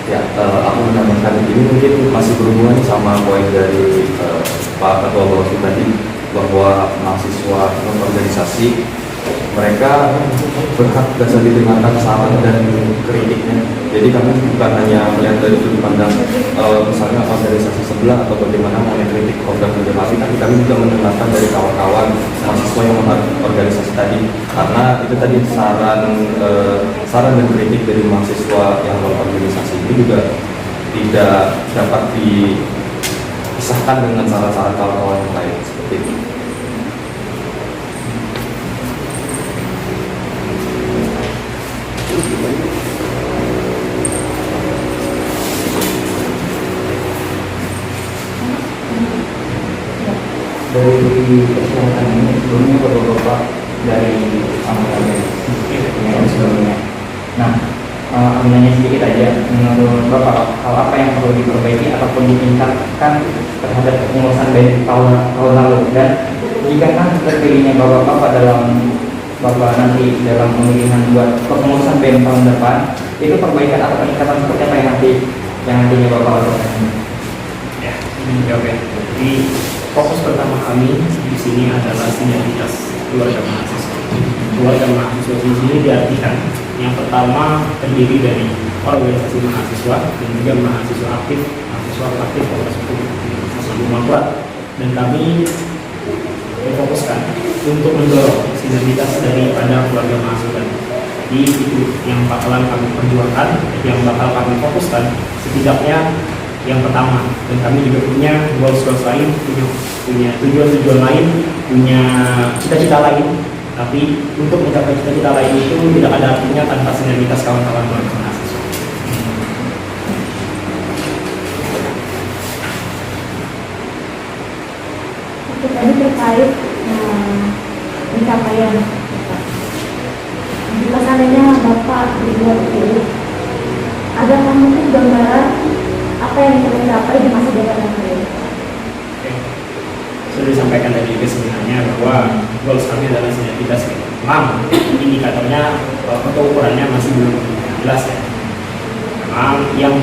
Ya, aku menambahkan ini mungkin masih berhubungan sama poin dari Pak Ketua Bawaslu tadi, bahwa mahasiswa non organisasi mereka berhak dasar didengarkan saran dan kritiknya. Jadi kami bukan hanya melihat dari sudut pandang misalnya organisasi sebelah atau bagaimana mengenai kritik program kerja bakti, tapi kami juga mendengarkan dari kawan-kawan mahasiswa yang organisasi tadi, karena itu tadi saran dan kritik dari mahasiswa yang organisasi ini juga tidak dapat dipisahkan dengan saran-saran kawan-kawan yang lain seperti itu. Dari kesempatan ini sebelumnya bapak-bapak dari yang sebelumnya. Nah, aku nanya sedikit aja, menurut bapak hal apa yang perlu diperbaiki ataupun ditingkatkan terhadap pengurusan BEM tahun lalu, dan jika kan terpilihnya bapak-bapak dalam bapak nanti dalam pemilihan buat pengurusan BEM tahun depan, itu perbaikan atau peningkatan seperti apa yang nantinya bapak lakukan? Ya, ini jawab ya. Jadi fokus pertama kami di sini adalah sinergitas keluarga mahasiswa. Keluarga mahasiswa di sini diartikan yang pertama terdiri dari organisasi mahasiswa dan juga mahasiswa aktif Fakultas Hukum Universitas Muhammadiyah, dan kami difokuskan untuk mendorong sinergitas daripada keluarga mahasiswa. Jadi itu yang bakalan kami perjuangkan, yang bakal kami fokuskan setidaknya yang pertama. Dan kami juga punya goals lain, punya tujuan lain, punya cita-cita lain. Tapi untuk mencapai cita-cita lain itu tidak ada artinya tanpa sinergitas kawan-kawan mahasiswa. Tadi terkait pencapaian, jika seandainya Bapak dibuat pilih, adakah mungkin gambaran apa yang ingin dicapai di masa jabatan beliau? Sudah disampaikan tadi juga sebenarnya bahwa goals kami adalah sinergitas. Memang indikatornya atau ukurannya masih belum jelas ya. Memang yang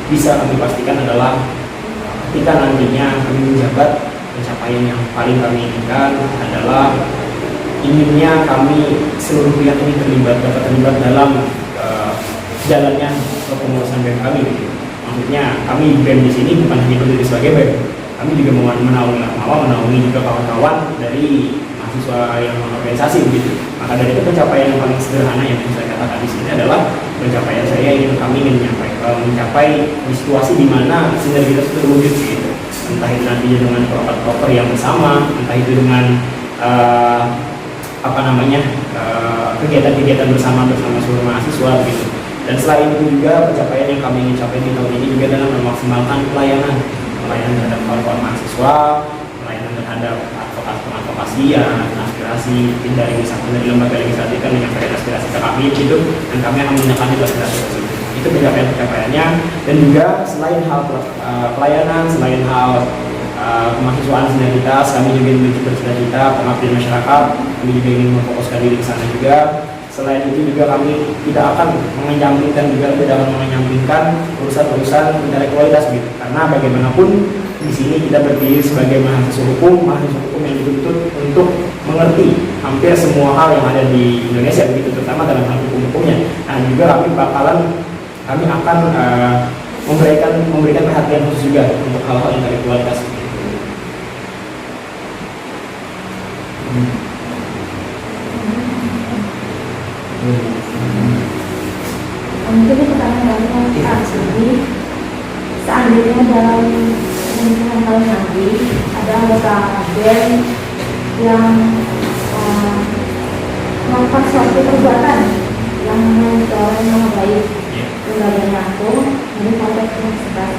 bisa kami pastikan adalah ketika nantinya kami menjabat, pencapaian yang paling kami inginkan adalah inginnya kami seluruh pihak ini dapat terlibat dalam jalannya kepengurusan BEM kami. Maksudnya kami BEM di sini bukan hanya berdiri sebagai BEM, kami juga menaungi juga kawan-kawan dari mahasiswa yang organisasi begitu. Maka dari itu pencapaian yang paling sederhana yang bisa saya katakan di sini adalah pencapaian saya kami ingin mencapai di situasi di mana sinergitas itu terwujud gitu. Entah itu nantinya dengan proker yang bersama, entah itu dengan kegiatan-kegiatan bersama seluruh mahasiswa begitu. Dan selain itu juga pencapaian yang kami ingin capai di tahun ini juga adalah memaksimalkan pelayanan terhadap kawan-kawan mahasiswa, pelayanan terhadap advokasi aspirasi dari misalnya dari lembaga legislatif kan menyampaikan aspirasi ke kami gitu, dan kami akan menindaklanjuti aspirasi tersebut. Itu pencapaiannya. Dan juga selain hal pelayanan, selain hal kemahasiswaan sinergitas, kami juga ingin bercita-cita pengabdian masyarakat, kami juga ingin memfokuskan diri ke sana juga. Selain itu juga kami tidak akan menyampingkan urusan-urusan intelektualitas gitu. Karena bagaimanapun di sini kita berdiri sebagai mahasiswa hukum yang dituntut untuk mengerti hampir semua hal yang ada di Indonesia begitu, terutama dalam hal hukum-hukumnya. Nah juga kami akan memberikan perhatian khusus juga untuk hal-hal intelektualitas. Mungkin pertanyaan saat ini, seandainya dalam pemilihan tahun nanti ada anggota BEM yang melakukan suatu perbuatan yang mencoreng nama baik lembaganya itu, ini sampai ke universitas.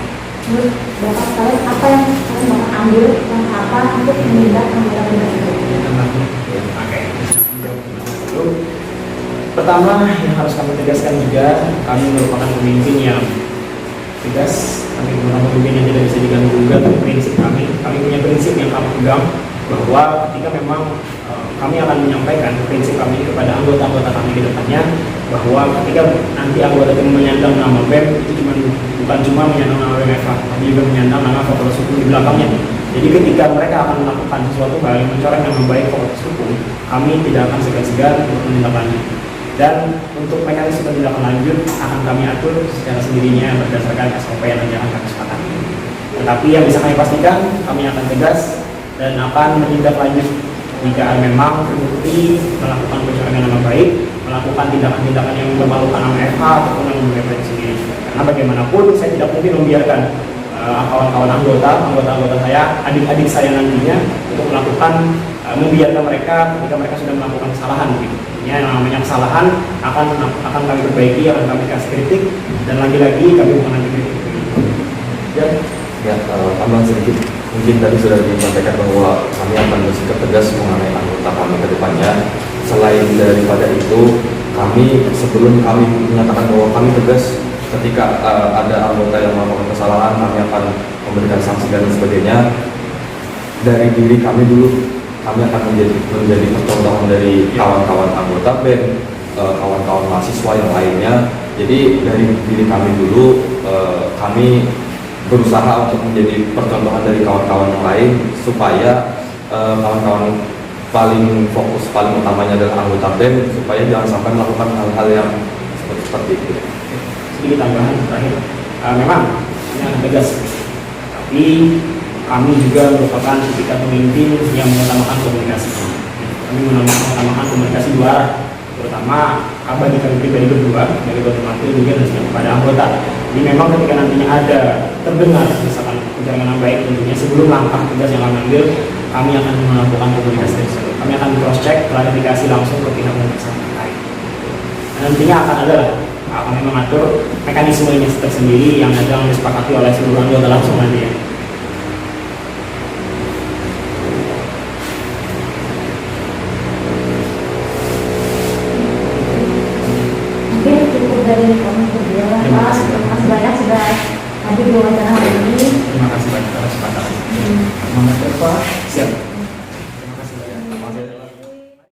Menurut Bapak sekalian, apa yang harus Bapak ambil dan apa untuk menindak anggota BEM itu? Pertama yang harus kami tegaskan juga, kami merupakan pemimpin yang tegas, kami merupakan pemimpin yang tidak bisa diganggu-gugat. Prinsip kami punya prinsip yang kami pegang, bahwa ketika memang kami akan menyampaikan prinsip kami kepada anggota-anggota kami ke depannya, bahwa ketika nanti anggota itu menyandang nama BEM, itu bukan cuma menyandang nama BEM tapi juga menyandang nama Fakultas Hukum di belakangnya. Jadi ketika mereka akan melakukan sesuatu hal yang mencoreng nama baik Fakultas Hukum, kami tidak akan segan-segan untuk menindaklanjuti. Dan untuk mekanisme tindakan lanjut akan kami atur secara sendirinya berdasarkan SOP yang akan kami sepakati. Tetapi yang bisa kami pastikan, kami akan tegas dan akan menindaklanjut jika memang terbukti melakukan pencemaran nama baik, melakukan tindakan-tindakan yang memalukan nama FH ataupun nama baik sendiri. Karena bagaimanapun saya tidak mungkin membiarkan kawan-kawan anggota saya, adik-adik saya nantinya untuk melakukan membiarkan mereka ketika mereka sudah melakukan kesalahan gitu. Yang namanya kesalahan akan kami perbaiki, akan kami kasih kritik, dan lagi-lagi kami bukan anti kritik. Ya, tambah sedikit. Mungkin tadi sudah disampaikan bahwa kami akan bersikap tegas mengenai anggota kami ke depannya. Selain daripada itu, kami sebelum kami menyatakan bahwa kami tegas ketika ada anggota yang melakukan kesalahan, kami akan memberikan sanksi dan sebagainya. Dari diri kami dulu, kami akan menjadi percontohan dari kawan-kawan anggota BEM, kawan-kawan mahasiswa yang lainnya. Jadi dari diri kami dulu, kami berusaha untuk menjadi percontohan dari kawan-kawan yang lain supaya kawan-kawan paling fokus, paling utamanya adalah anggota BEM, supaya jangan sampai melakukan hal-hal yang seperti itu. Sedikit tambahan terakhir, memang ini akan tegas, tapi kami juga merupakan ketika pemimpin yang mengutamakan komunikasi. Kami mengutamakan komunikasi dua arah, terutama bagi kami pribadi berdua, dari Wakil juga dan kepada anggota. Jadi memang ketika nantinya ada terdengar misalkan pencemaran baik, tentunya sebelum langkah tegas yang kami ambil, kami akan melakukan komunikasi tersebut. Kami akan cross check, klarifikasi langsung ke pihak pemeriksa terkait. Nantinya akan ada kami mengatur mekanismenya tersendiri yang sedang disepakati oleh seluruh anggota langsung nanti ya. Mungkin cukup dari kami berdua, Pak. Terima kasih banyak sudah hadir di wawancara hari ini. Terima kasih banyak atas kesempatan. Semangat ya, Pak. Siap.